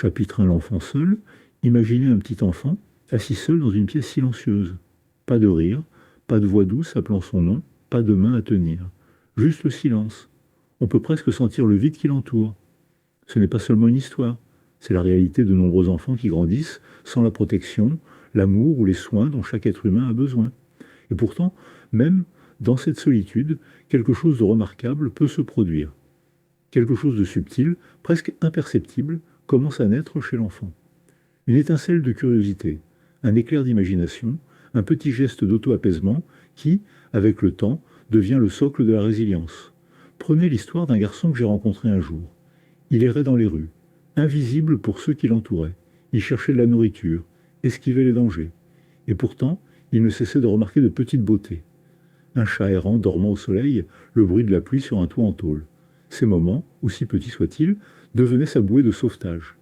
Chapitre 1, l'enfant seul. Imaginez un petit enfant assis seul dans une pièce silencieuse. Pas de rire, pas de voix douce appelant son nom, pas de main à tenir. Juste le silence. On peut presque sentir le vide qui l'entoure. Ce n'est pas seulement une histoire, c'est la réalité de nombreux enfants qui grandissent sans la protection, l'amour ou les soins dont chaque être humain a besoin. Et pourtant, même dans cette solitude, quelque chose de remarquable peut se produire. Quelque chose de subtil, presque imperceptible, commence à naître chez l'enfant. Une étincelle de curiosité, un éclair d'imagination, un petit geste d'auto-apaisement qui, avec le temps, devient le socle de la résilience. Prenez l'histoire d'un garçon que j'ai rencontré un jour. Il errait dans les rues, invisible pour ceux qui l'entouraient. Il cherchait de la nourriture, esquivait les dangers. Et pourtant, il ne cessait de remarquer de petites beautés. Un chat errant dormant au soleil, le bruit de la pluie sur un toit en tôle. Ces moments, aussi petits soient-ils, devenaient sa bouée de sauvetage.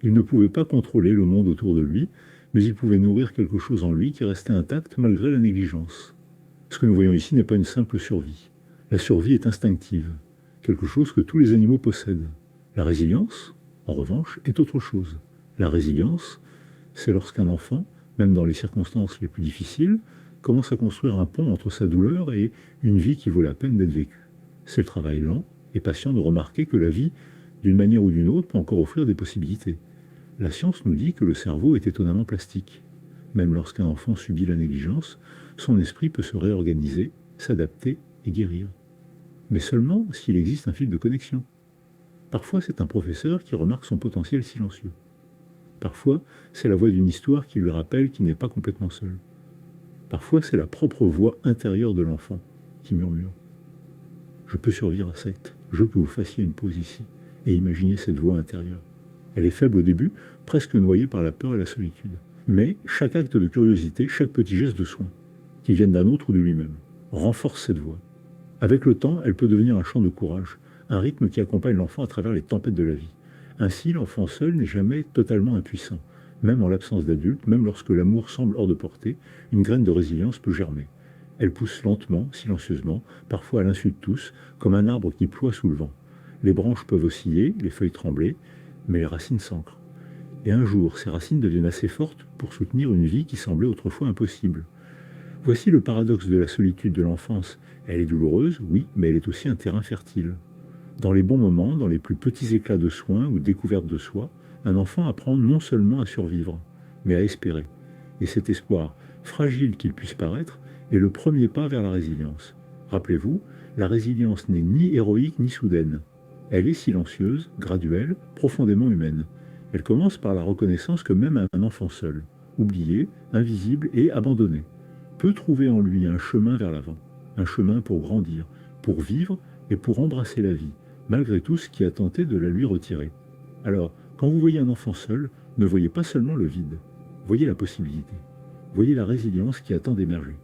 Il ne pouvait pas contrôler le monde autour de lui, mais il pouvait nourrir quelque chose en lui qui restait intact malgré la négligence. Ce que nous voyons ici n'est pas une simple survie. La survie est instinctive, quelque chose que tous les animaux possèdent. La résilience, en revanche, est autre chose. La résilience, c'est lorsqu'un enfant, même dans les circonstances les plus difficiles, commence à construire un pont entre sa douleur et une vie qui vaut la peine d'être vécue. C'est le travail lent et patient de remarquer que la vie, d'une manière ou d'une autre, peut encore offrir des possibilités. La science nous dit que le cerveau est étonnamment plastique. Même lorsqu'un enfant subit la négligence, son esprit peut se réorganiser, s'adapter et guérir. Mais seulement s'il existe un fil de connexion. Parfois, c'est un professeur qui remarque son potentiel silencieux. Parfois, c'est la voix d'une histoire qui lui rappelle qu'il n'est pas complètement seul. Parfois, c'est la propre voix intérieure de l'enfant qui murmure. Je peux survivre à cette. Je veux que vous fassiez une pause ici et imaginez cette voix intérieure. Elle est faible au début, presque noyée par la peur et la solitude. Mais chaque acte de curiosité, chaque petit geste de soin, qui vienne d'un autre ou de lui-même, renforce cette voix. Avec le temps, elle peut devenir un chant de courage, un rythme qui accompagne l'enfant à travers les tempêtes de la vie. Ainsi, l'enfant seul n'est jamais totalement impuissant. Même en l'absence d'adultes, même lorsque l'amour semble hors de portée, une graine de résilience peut germer. Elle pousse lentement, silencieusement, parfois à l'insu de tous, comme un arbre qui ploie sous le vent. Les branches peuvent osciller, les feuilles trembler, mais les racines s'ancrent. Et un jour, ces racines deviennent assez fortes pour soutenir une vie qui semblait autrefois impossible. Voici le paradoxe de la solitude de l'enfance. Elle est douloureuse, oui, mais elle est aussi un terrain fertile. Dans les bons moments, dans les plus petits éclats de soins ou découvertes de soi, un enfant apprend non seulement à survivre, mais à espérer. Et cet espoir, fragile qu'il puisse paraître, est le premier pas vers la résilience. Rappelez-vous, la résilience n'est ni héroïque ni soudaine. Elle est silencieuse, graduelle, profondément humaine. Elle commence par la reconnaissance que même un enfant seul, oublié, invisible et abandonné, peut trouver en lui un chemin vers l'avant, un chemin pour grandir, pour vivre et pour embrasser la vie, malgré tout ce qui a tenté de la lui retirer. Alors, quand vous voyez un enfant seul, ne voyez pas seulement le vide, voyez la possibilité, voyez la résilience qui attend d'émerger.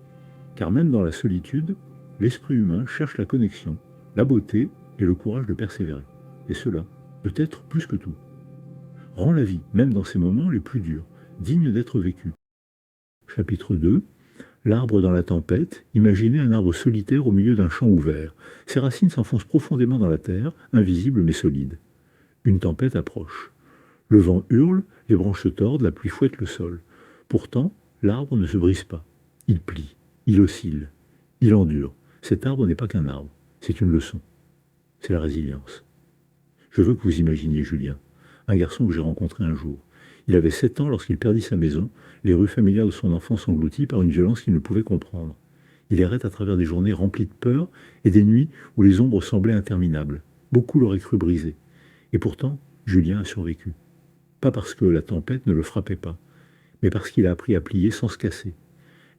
Car même dans la solitude, l'esprit humain cherche la connexion, la beauté et le courage de persévérer. Et cela, peut-être plus que tout, rend la vie, même dans ces moments les plus durs, digne d'être vécue. Chapitre 2. L'arbre dans la tempête. Imaginez un arbre solitaire au milieu d'un champ ouvert. Ses racines s'enfoncent profondément dans la terre, invisibles mais solides. Une tempête approche. Le vent hurle, les branches se tordent, la pluie fouette le sol. Pourtant, l'arbre ne se brise pas. Il plie, il oscille, il endure. Cet arbre n'est pas qu'un arbre, c'est une leçon. C'est la résilience. Je veux que vous imaginiez Julien, un garçon que j'ai rencontré un jour. Il avait 7 ans lorsqu'il perdit sa maison, les rues familières de son enfance englouties par une violence qu'il ne pouvait comprendre. Il errait à travers des journées remplies de peur et des nuits où les ombres semblaient interminables. Beaucoup l'auraient cru brisé. Et pourtant, Julien a survécu. Pas parce que la tempête ne le frappait pas, mais parce qu'il a appris à plier sans se casser.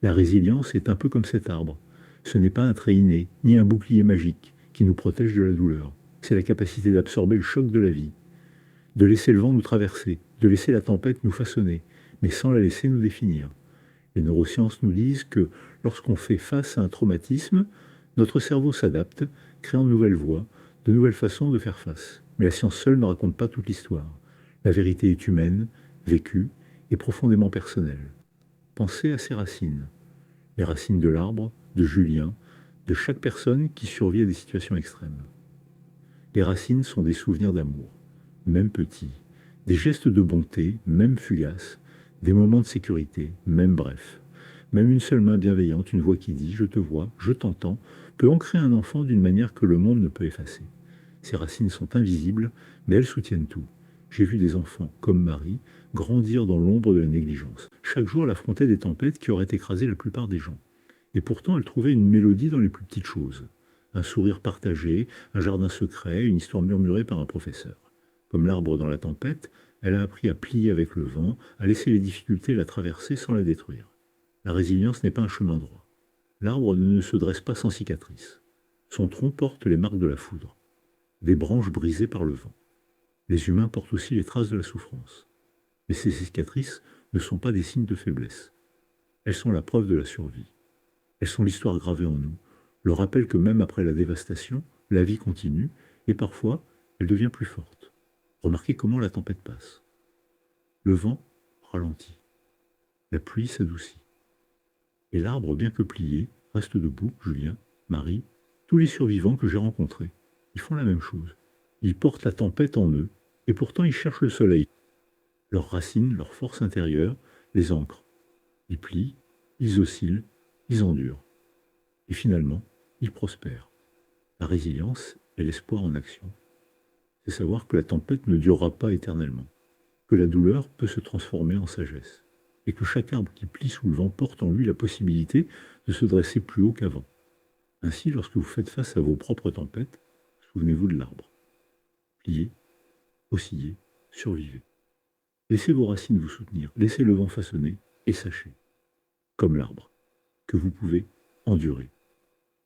La résilience est un peu comme cet arbre. Ce n'est pas un trait inné, ni un bouclier magique qui nous protège de la douleur. C'est la capacité d'absorber le choc de la vie, de laisser le vent nous traverser, de laisser la tempête nous façonner, mais sans la laisser nous définir. Les neurosciences nous disent que lorsqu'on fait face à un traumatisme, notre cerveau s'adapte, créant de nouvelles voies, de nouvelles façons de faire face. Mais la science seule ne raconte pas toute l'histoire. La vérité est humaine, vécue et profondément personnelle. Pensez à ces racines. Les racines de l'arbre, de Julien, de chaque personne qui survit à des situations extrêmes. Les racines sont des souvenirs d'amour, même petits, Des gestes de bonté, même fugaces, des moments de sécurité, même brefs. Même une seule main bienveillante, une voix qui dit ⁇ Je te vois, je t'entends ⁇ peut ancrer un enfant d'une manière que le monde ne peut effacer. Ces racines sont invisibles, mais elles soutiennent tout. J'ai vu des enfants, comme Marie, grandir dans l'ombre de la négligence. Chaque jour, elle affrontait des tempêtes qui auraient écrasé la plupart des gens. Et pourtant, elle trouvait une mélodie dans les plus petites choses. Un sourire partagé, un jardin secret, une histoire murmurée par un professeur. Comme l'arbre dans la tempête, elle a appris à plier avec le vent, à laisser les difficultés la traverser sans la détruire. La résilience n'est pas un chemin droit. L'arbre ne se dresse pas sans cicatrices. Son tronc porte les marques de la foudre, des branches brisées par le vent. Les humains portent aussi les traces de la souffrance. Mais ces cicatrices ne sont pas des signes de faiblesse. Elles sont la preuve de la survie. Elles sont l'histoire gravée en nous, le rappel que même après la dévastation, la vie continue, et parfois, elle devient plus forte. Remarquez comment la tempête passe. Le vent ralentit, la pluie s'adoucit. Et l'arbre, bien que plié, reste debout, Julien, Marie, tous les survivants que j'ai rencontrés. Ils font la même chose. Ils portent la tempête en eux, et pourtant ils cherchent le soleil. Leurs racines, leur force intérieure, les ancrent. Ils plient, ils oscillent, ils endurent. Et finalement, ils prospèrent. La résilience est l'espoir en action. C'est savoir que la tempête ne durera pas éternellement, que la douleur peut se transformer en sagesse, et que chaque arbre qui plie sous le vent porte en lui la possibilité de se dresser plus haut qu'avant. Ainsi, lorsque vous faites face à vos propres tempêtes, souvenez-vous de l'arbre. Pliez, oscillez, survivez. Laissez vos racines vous soutenir, laissez le vent façonner, et sachez, comme l'arbre, que vous pouvez endurer.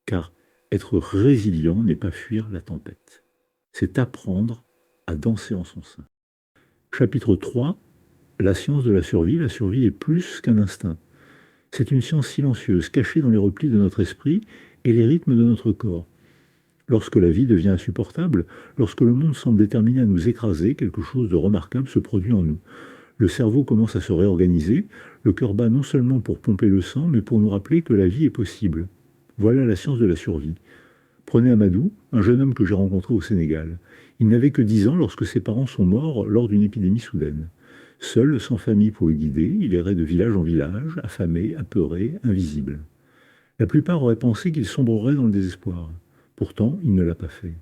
Car être résilient n'est pas fuir la tempête, c'est apprendre à danser en son sein. Chapitre 3, la science de la survie. La survie est plus qu'un instinct. C'est une science silencieuse, cachée dans les replis de notre esprit et les rythmes de notre corps. Lorsque la vie devient insupportable, lorsque le monde semble déterminé à nous écraser, quelque chose de remarquable se produit en nous. Le cerveau commence à se réorganiser, le cœur bat non seulement pour pomper le sang, mais pour nous rappeler que la vie est possible. Voilà la science de la survie. Prenez Amadou, un jeune homme que j'ai rencontré au Sénégal. Il n'avait que 10 ans lorsque ses parents sont morts lors d'une épidémie soudaine. Seul, sans famille pour le guider, il errait de village en village, affamé, apeuré, invisible. La plupart auraient pensé qu'il sombrerait dans le désespoir. Pourtant, il ne l'a pas fait.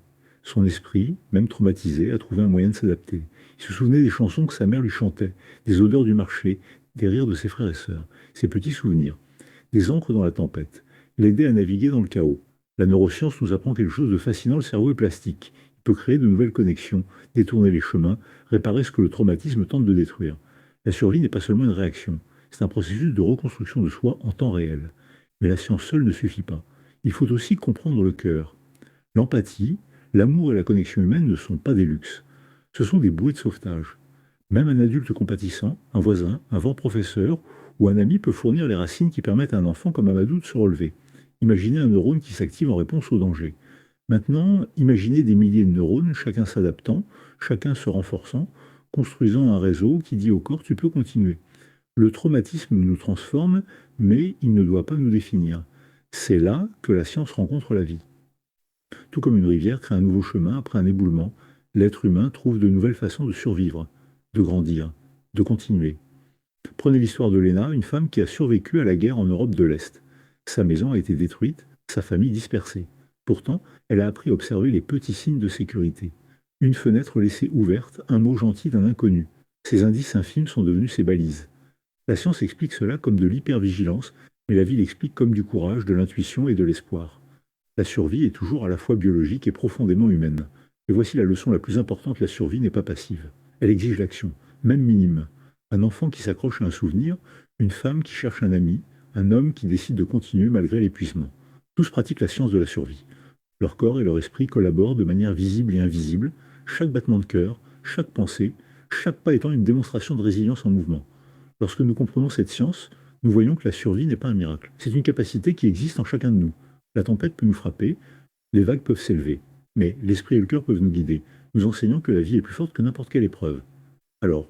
Son esprit, même traumatisé, a trouvé un moyen de s'adapter. Il se souvenait des chansons que sa mère lui chantait, des odeurs du marché, des rires de ses frères et sœurs, ses petits souvenirs, des ancres dans la tempête, l'aider à naviguer dans le chaos. La neuroscience nous apprend quelque chose de fascinant, le cerveau est plastique. Il peut créer de nouvelles connexions, détourner les chemins, réparer ce que le traumatisme tente de détruire. La survie n'est pas seulement une réaction, c'est un processus de reconstruction de soi en temps réel. Mais la science seule ne suffit pas. Il faut aussi comprendre le cœur. L'empathie, l'amour et la connexion humaine ne sont pas des luxes. Ce sont des bouées de sauvetage. Même un adulte compatissant, un voisin, un vent professeur ou un ami peut fournir les racines qui permettent à un enfant comme Amadou de se relever. Imaginez un neurone qui s'active en réponse au danger. Maintenant, imaginez des milliers de neurones, chacun s'adaptant, chacun se renforçant, construisant un réseau qui dit au corps tu peux continuer. Le traumatisme nous transforme, mais il ne doit pas nous définir. C'est là que la science rencontre la vie. Tout comme une rivière crée un nouveau chemin après un éboulement, l'être humain trouve de nouvelles façons de survivre, de grandir, de continuer. Prenez l'histoire de Léna, une femme qui a survécu à la guerre en Europe de l'Est. Sa maison a été détruite, sa famille dispersée. Pourtant, elle a appris à observer les petits signes de sécurité. Une fenêtre laissée ouverte, un mot gentil d'un inconnu. Ces indices infimes sont devenus ses balises. La science explique cela comme de l'hypervigilance, mais la vie l'explique comme du courage, de l'intuition et de l'espoir. La survie est toujours à la fois biologique et profondément humaine. Mais voici la leçon la plus importante, la survie n'est pas passive. Elle exige l'action, même minime. Un enfant qui s'accroche à un souvenir, une femme qui cherche un ami, un homme qui décide de continuer malgré l'épuisement. Tous pratiquent la science de la survie. Leur corps et leur esprit collaborent de manière visible et invisible, chaque battement de cœur, chaque pensée, chaque pas étant une démonstration de résilience en mouvement. Lorsque nous comprenons cette science, nous voyons que la survie n'est pas un miracle. C'est une capacité qui existe en chacun de nous. La tempête peut nous frapper, les vagues peuvent s'élever, mais l'esprit et le cœur peuvent nous guider, nous enseignant que la vie est plus forte que n'importe quelle épreuve. Alors,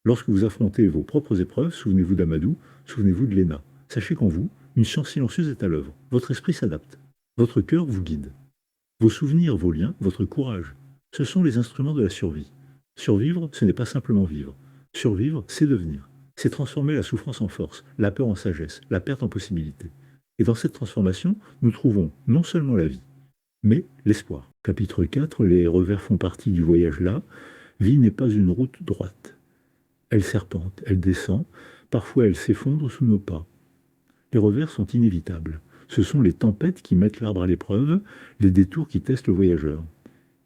lorsque vous affrontez vos propres épreuves, souvenez-vous d'Amadou, souvenez-vous de Léna. Sachez qu'en vous, une science silencieuse est à l'œuvre. Votre esprit s'adapte. Votre cœur vous guide. Vos souvenirs, vos liens, votre courage, ce sont les instruments de la survie. Survivre, ce n'est pas simplement vivre. Survivre, c'est devenir. C'est transformer la souffrance en force, la peur en sagesse, la perte en possibilité. Et dans cette transformation, nous trouvons non seulement la vie, mais l'espoir. Chapitre 4, les revers font partie du voyage là. Vie n'est pas une route droite. Elle serpente, elle descend, parfois elle s'effondre sous nos pas. Les revers sont inévitables. Ce sont les tempêtes qui mettent l'arbre à l'épreuve, les détours qui testent le voyageur.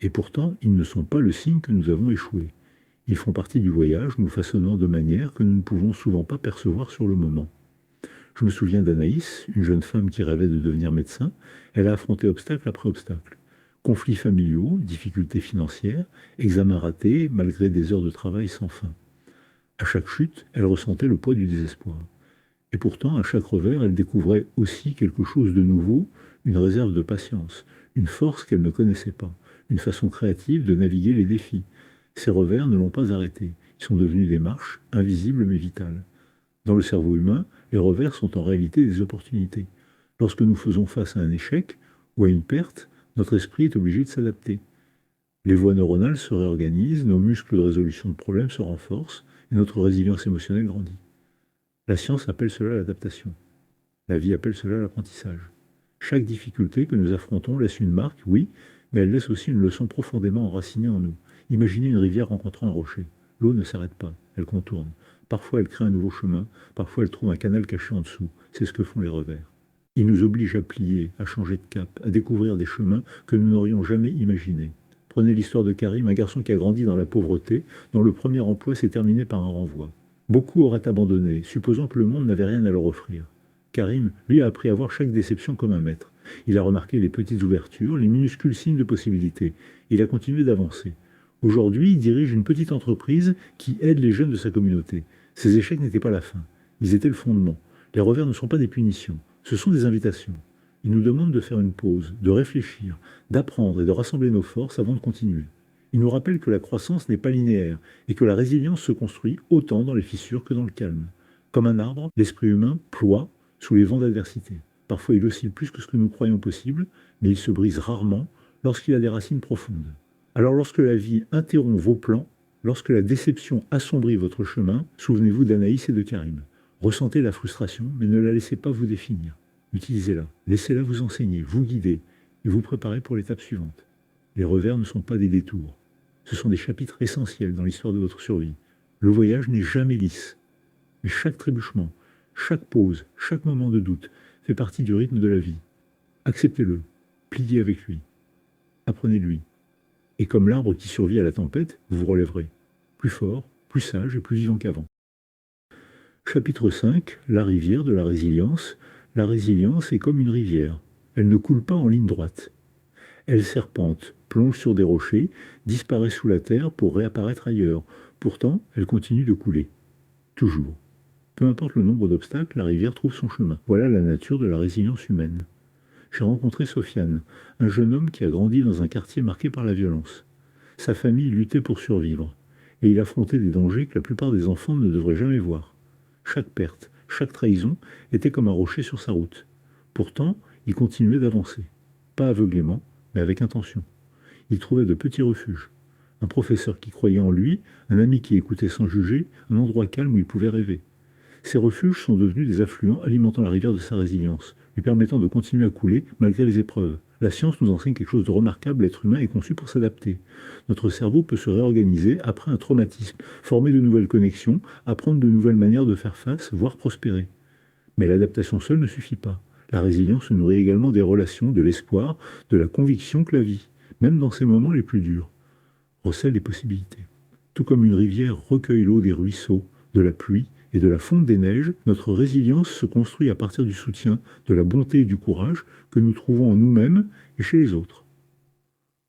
Et pourtant, ils ne sont pas le signe que nous avons échoué. Ils font partie du voyage, nous façonnant de manière que nous ne pouvons souvent pas percevoir sur le moment. Je me souviens d'Anaïs, une jeune femme qui rêvait de devenir médecin. Elle a affronté obstacle après obstacle. Conflits familiaux, difficultés financières, examens ratés, malgré des heures de travail sans fin. À chaque chute, elle ressentait le poids du désespoir. Et pourtant, à chaque revers, elle découvrait aussi quelque chose de nouveau, une réserve de patience, une force qu'elle ne connaissait pas, une façon créative de naviguer les défis. Ces revers ne l'ont pas arrêtée. Ils sont devenus des marches, invisibles mais vitales. Dans le cerveau humain, les revers sont en réalité des opportunités. Lorsque nous faisons face à un échec ou à une perte, notre esprit est obligé de s'adapter. Les voies neuronales se réorganisent, nos muscles de résolution de problèmes se renforcent et notre résilience émotionnelle grandit. La science appelle cela l'adaptation. La vie appelle cela l'apprentissage. Chaque difficulté que nous affrontons laisse une marque, oui, mais elle laisse aussi une leçon profondément enracinée en nous. Imaginez une rivière rencontrant un rocher. L'eau ne s'arrête pas, elle contourne. Parfois elle crée un nouveau chemin, parfois elle trouve un canal caché en dessous. C'est ce que font les revers. Ils nous obligent à plier, à changer de cap, à découvrir des chemins que nous n'aurions jamais imaginés. Prenez l'histoire de Karim, un garçon qui a grandi dans la pauvreté, dont le premier emploi s'est terminé par un renvoi. Beaucoup auraient abandonné, supposant que le monde n'avait rien à leur offrir. Karim, lui, a appris à voir chaque déception comme un maître. Il a remarqué les petites ouvertures, les minuscules signes de possibilité. Il a continué d'avancer. Aujourd'hui, il dirige une petite entreprise qui aide les jeunes de sa communauté. Ces échecs n'étaient pas la fin, ils étaient le fondement. Les revers ne sont pas des punitions, ce sont des invitations. Ils nous demandent de faire une pause, de réfléchir, d'apprendre et de rassembler nos forces avant de continuer. Ils nous rappellent que la croissance n'est pas linéaire et que la résilience se construit autant dans les fissures que dans le calme. Comme un arbre, l'esprit humain ploie sous les vents d'adversité. Parfois il oscille plus que ce que nous croyons possible, mais il se brise rarement lorsqu'il a des racines profondes. Alors lorsque la vie interrompt vos plans, lorsque la déception assombrit votre chemin, souvenez-vous d'Anaïs et de Karim. Ressentez la frustration, mais ne la laissez pas vous définir. Utilisez-la, laissez-la vous enseigner, vous guider et vous préparer pour l'étape suivante. Les revers ne sont pas des détours. Ce sont des chapitres essentiels dans l'histoire de votre survie. Le voyage n'est jamais lisse. Mais chaque trébuchement, chaque pause, chaque moment de doute fait partie du rythme de la vie. Acceptez-le, pliez avec lui, apprenez de lui. Et comme l'arbre qui survit à la tempête, vous vous relèverez, plus fort, plus sage et plus vivant qu'avant. Chapitre 5, la rivière de la résilience. La résilience est comme une rivière. Elle ne coule pas en ligne droite. Elle serpente, plonge sur des rochers, disparaît sous la terre pour réapparaître ailleurs. Pourtant, elle continue de couler. Toujours. Peu importe le nombre d'obstacles, la rivière trouve son chemin. Voilà la nature de la résilience humaine. J'ai rencontré Sofiane, un jeune homme qui a grandi dans un quartier marqué par la violence. Sa famille luttait pour survivre, et il affrontait des dangers que la plupart des enfants ne devraient jamais voir. Chaque perte, chaque trahison était comme un rocher sur sa route. Pourtant, il continuait d'avancer. Pas aveuglément, mais avec intention. Il trouvait de petits refuges. Un professeur qui croyait en lui, un ami qui écoutait sans juger, un endroit calme où il pouvait rêver. Ces refuges sont devenus des affluents alimentant la rivière de sa résilience, lui permettant de continuer à couler malgré les épreuves. La science nous enseigne quelque chose de remarquable, l'être humain est conçu pour s'adapter. Notre cerveau peut se réorganiser après un traumatisme, former de nouvelles connexions, apprendre de nouvelles manières de faire face, voire prospérer. Mais l'adaptation seule ne suffit pas. La résilience se nourrit également des relations, de l'espoir, de la conviction que la vie, même dans ses moments les plus durs, recèle des possibilités. Tout comme une rivière recueille l'eau des ruisseaux, de la pluie et de la fonte des neiges, notre résilience se construit à partir du soutien, de la bonté et du courage que nous trouvons en nous-mêmes et chez les autres.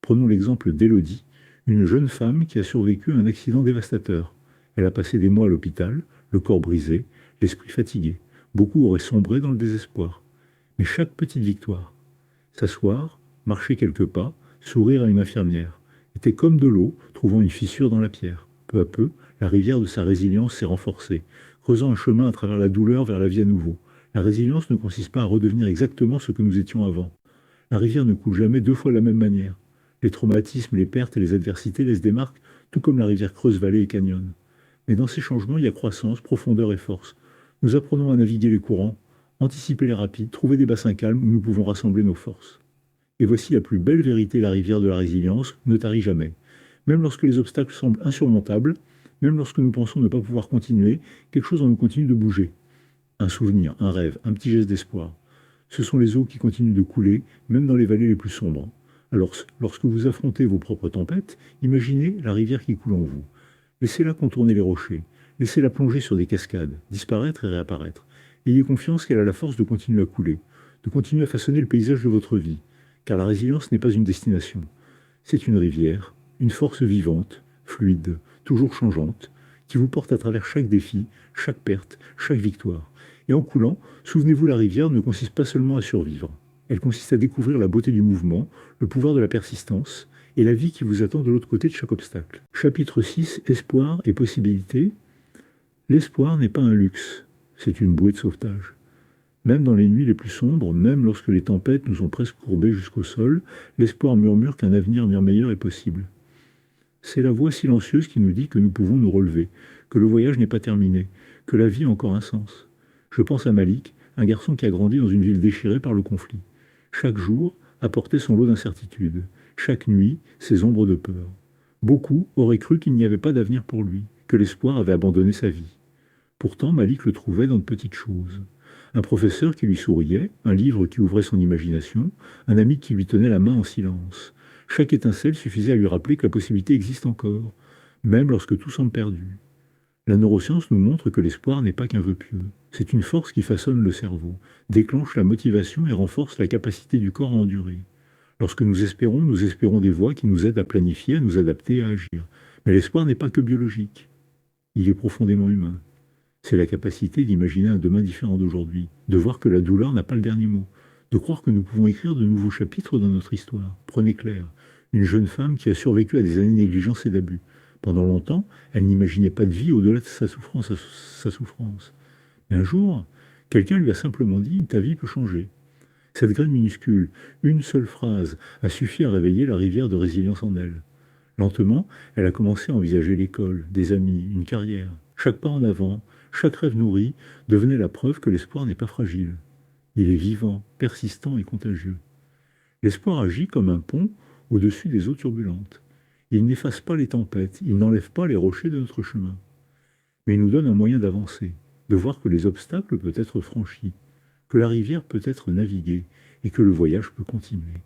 Prenons l'exemple d'Élodie, une jeune femme qui a survécu à un accident dévastateur. Elle a passé des mois à l'hôpital, le corps brisé, l'esprit fatigué. Beaucoup auraient sombré dans le désespoir. Mais chaque petite victoire, s'asseoir, marcher quelques pas, sourire à une infirmière, était comme de l'eau trouvant une fissure dans la pierre. Peu à peu, la rivière de sa résilience s'est renforcée, creusant un chemin à travers la douleur vers la vie à nouveau. La résilience ne consiste pas à redevenir exactement ce que nous étions avant. La rivière ne coule jamais deux fois de la même manière. Les traumatismes, les pertes et les adversités laissent des marques tout comme la rivière creuse vallée et canyon. Mais dans ces changements, il y a croissance, profondeur et force. Nous apprenons à naviguer les courants, anticiper les rapides, trouver des bassins calmes où nous pouvons rassembler nos forces. Et voici la plus belle vérité, la rivière de la résilience ne tarit jamais. Même lorsque les obstacles semblent insurmontables, même lorsque nous pensons ne pas pouvoir continuer, quelque chose en nous continue de bouger. Un souvenir, un rêve, un petit geste d'espoir. Ce sont les eaux qui continuent de couler, même dans les vallées les plus sombres. Alors, lorsque vous affrontez vos propres tempêtes, imaginez la rivière qui coule en vous. Laissez-la contourner les rochers, laissez-la plonger sur des cascades, disparaître et réapparaître. Ayez confiance qu'elle a la force de continuer à couler, de continuer à façonner le paysage de votre vie, car la résilience n'est pas une destination. C'est une rivière, une force vivante, fluide, toujours changeante, qui vous porte à travers chaque défi, chaque perte, chaque victoire. Et en coulant, souvenez-vous, la rivière ne consiste pas seulement à survivre. Elle consiste à découvrir la beauté du mouvement, le pouvoir de la persistance et la vie qui vous attend de l'autre côté de chaque obstacle. Chapitre 6, Espoir et possibilités. L'espoir n'est pas un luxe, c'est une bouée de sauvetage. Même dans les nuits les plus sombres, même lorsque les tempêtes nous ont presque courbés jusqu'au sol, l'espoir murmure qu'un avenir bien meilleur est possible. C'est la voix silencieuse qui nous dit que nous pouvons nous relever, que le voyage n'est pas terminé, que la vie a encore un sens. Je pense à Malik, un garçon qui a grandi dans une ville déchirée par le conflit. Chaque jour apportait son lot d'incertitudes, chaque nuit ses ombres de peur. Beaucoup auraient cru qu'il n'y avait pas d'avenir pour lui, que l'espoir avait abandonné sa vie. Pourtant, Malik le trouvait dans de petites choses. Un professeur qui lui souriait, un livre qui ouvrait son imagination, un ami qui lui tenait la main en silence. Chaque étincelle suffisait à lui rappeler que la possibilité existe encore, même lorsque tout semble perdu. La neuroscience nous montre que l'espoir n'est pas qu'un vœu pieux. C'est une force qui façonne le cerveau, déclenche la motivation et renforce la capacité du corps à endurer. Lorsque nous espérons des voies qui nous aident à planifier, à nous adapter, à agir. Mais l'espoir n'est pas que biologique. Il est profondément humain. C'est la capacité d'imaginer un demain différent d'aujourd'hui, de voir que la douleur n'a pas le dernier mot, de croire que nous pouvons écrire de nouveaux chapitres dans notre histoire. Prenez Claire, une jeune femme qui a survécu à des années de négligence et d'abus. Pendant longtemps, elle n'imaginait pas de vie au-delà de sa souffrance. Mais un jour, quelqu'un lui a simplement dit « ta vie peut changer ». Cette graine minuscule, une seule phrase, a suffi à réveiller la rivière de résilience en elle. Lentement, elle a commencé à envisager l'école, des amis, une carrière. Chaque pas en avant, chaque rêve nourri devenait la preuve que l'espoir n'est pas fragile. Il est vivant, persistant et contagieux. L'espoir agit comme un pont au-dessus des eaux turbulentes. Il n'efface pas les tempêtes, il n'enlève pas les rochers de notre chemin. Mais il nous donne un moyen d'avancer, de voir que les obstacles peuvent être franchis, que la rivière peut être naviguée et que le voyage peut continuer.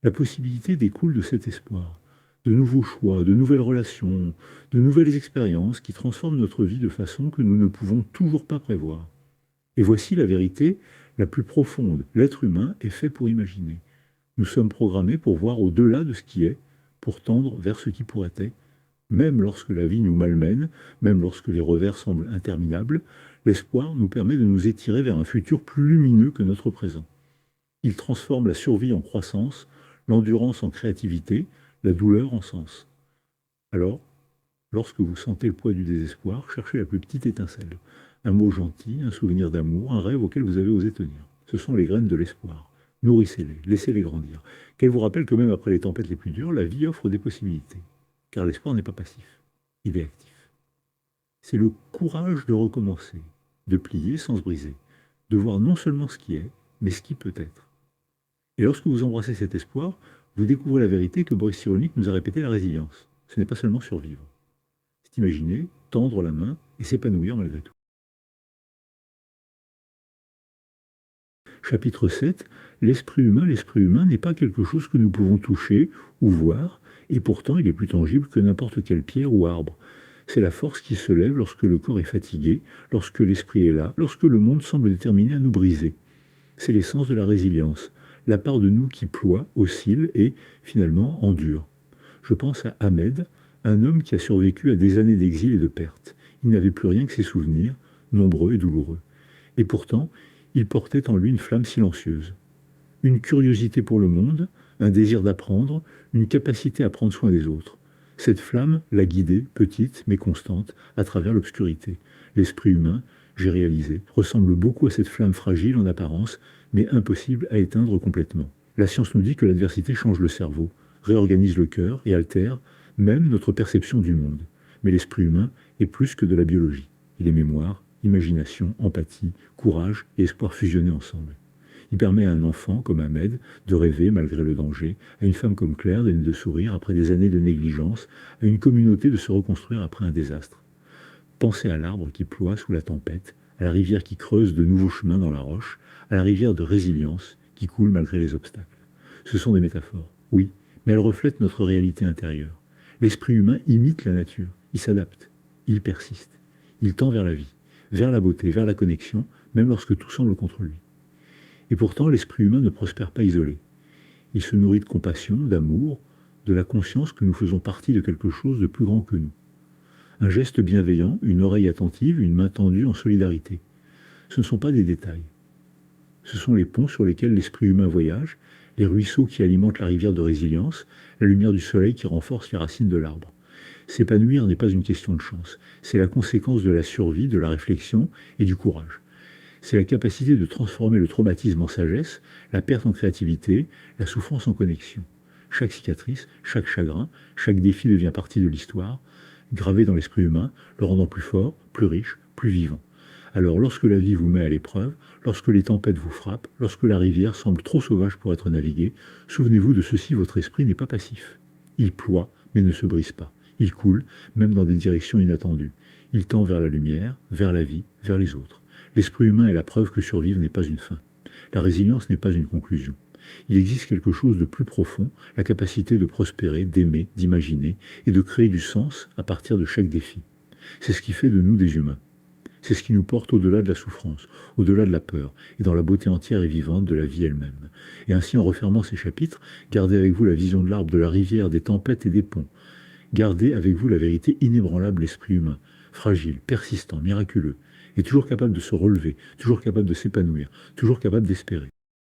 La possibilité découle de cet espoir, de nouveaux choix, de nouvelles relations, de nouvelles expériences qui transforment notre vie de façon que nous ne pouvons toujours pas prévoir. Et voici la vérité la plus profonde. L'être humain est fait pour imaginer. Nous sommes programmés pour voir au-delà de ce qui est, pour tendre vers ce qui pourrait être. Même lorsque la vie nous malmène, même lorsque les revers semblent interminables, l'espoir nous permet de nous étirer vers un futur plus lumineux que notre présent. Il transforme la survie en croissance, l'endurance en créativité, la douleur en sens. Alors, lorsque vous sentez le poids du désespoir, cherchez la plus petite étincelle. Un mot gentil, un souvenir d'amour, un rêve auquel vous avez osé tenir. Ce sont les graines de l'espoir. Nourrissez-les, laissez-les grandir. Qu'elles vous rappellent que même après les tempêtes les plus dures, la vie offre des possibilités. Car l'espoir n'est pas passif, il est actif. C'est le courage de recommencer, de plier sans se briser, de voir non seulement ce qui est, mais ce qui peut être. Et lorsque vous embrassez cet espoir, vous découvrez la vérité que Boris Cyrulnik nous a répété: la résilience. Ce n'est pas seulement survivre. C'est imaginer, tendre la main et s'épanouir malgré tout. Chapitre 7. L'esprit humain n'est pas quelque chose que nous pouvons toucher ou voir, et pourtant il est plus tangible que n'importe quelle pierre ou arbre. C'est la force qui se lève lorsque le corps est fatigué, lorsque l'esprit est là, lorsque le monde semble déterminé à nous briser. C'est l'essence de la résilience, la part de nous qui ploie, oscille et, finalement, endure. Je pense à Ahmed, un homme qui a survécu à des années d'exil et de perte. Il n'avait plus rien que ses souvenirs, nombreux et douloureux. Et pourtant, il portait en lui une flamme silencieuse. Une curiosité pour le monde, un désir d'apprendre, une capacité à prendre soin des autres. Cette flamme l'a guidé, petite mais constante, à travers l'obscurité. L'esprit humain, j'ai réalisé, ressemble beaucoup à cette flamme fragile en apparence, mais impossible à éteindre complètement. La science nous dit que l'adversité change le cerveau, réorganise le cœur et altère, même notre perception du monde. Mais l'esprit humain est plus que de la biologie. Il est mémoire, imagination, empathie, courage et espoir fusionnés ensemble. Il permet à un enfant comme Ahmed de rêver malgré le danger, à une femme comme Claire de sourire après des années de négligence, à une communauté de se reconstruire après un désastre. Pensez à l'arbre qui ploie sous la tempête, à la rivière qui creuse de nouveaux chemins dans la roche, à la rivière de résilience qui coule malgré les obstacles. Ce sont des métaphores, oui, mais elles reflètent notre réalité intérieure. L'esprit humain imite la nature, il s'adapte, il persiste, il tend vers la vie, vers la beauté, vers la connexion, même lorsque tout semble contre lui. Et pourtant, l'esprit humain ne prospère pas isolé. Il se nourrit de compassion, d'amour, de la conscience que nous faisons partie de quelque chose de plus grand que nous. Un geste bienveillant, une oreille attentive, une main tendue en solidarité. Ce ne sont pas des détails. Ce sont les ponts sur lesquels l'esprit humain voyage, les ruisseaux qui alimentent la rivière de résilience, la lumière du soleil qui renforce les racines de l'arbre. S'épanouir n'est pas une question de chance, c'est la conséquence de la survie, de la réflexion et du courage. C'est la capacité de transformer le traumatisme en sagesse, la perte en créativité, la souffrance en connexion. Chaque cicatrice, chaque chagrin, chaque défi devient partie de l'histoire, gravé dans l'esprit humain, le rendant plus fort, plus riche, plus vivant. Alors lorsque la vie vous met à l'épreuve, lorsque les tempêtes vous frappent, lorsque la rivière semble trop sauvage pour être naviguée, souvenez-vous de ceci, votre esprit n'est pas passif. Il ploie, mais ne se brise pas. Il coule, même dans des directions inattendues. Il tend vers la lumière, vers la vie, vers les autres. L'esprit humain est la preuve que survivre n'est pas une fin. La résilience n'est pas une conclusion. Il existe quelque chose de plus profond, la capacité de prospérer, d'aimer, d'imaginer et de créer du sens à partir de chaque défi. C'est ce qui fait de nous des humains. C'est ce qui nous porte au-delà de la souffrance, au-delà de la peur, et dans la beauté entière et vivante de la vie elle-même. Et ainsi, en refermant ces chapitres, gardez avec vous la vision de l'arbre, de la rivière, des tempêtes et des ponts. Gardez avec vous la vérité inébranlable de l'esprit humain, fragile, persistant, miraculeux, et toujours capable de se relever, toujours capable de s'épanouir, toujours capable d'espérer.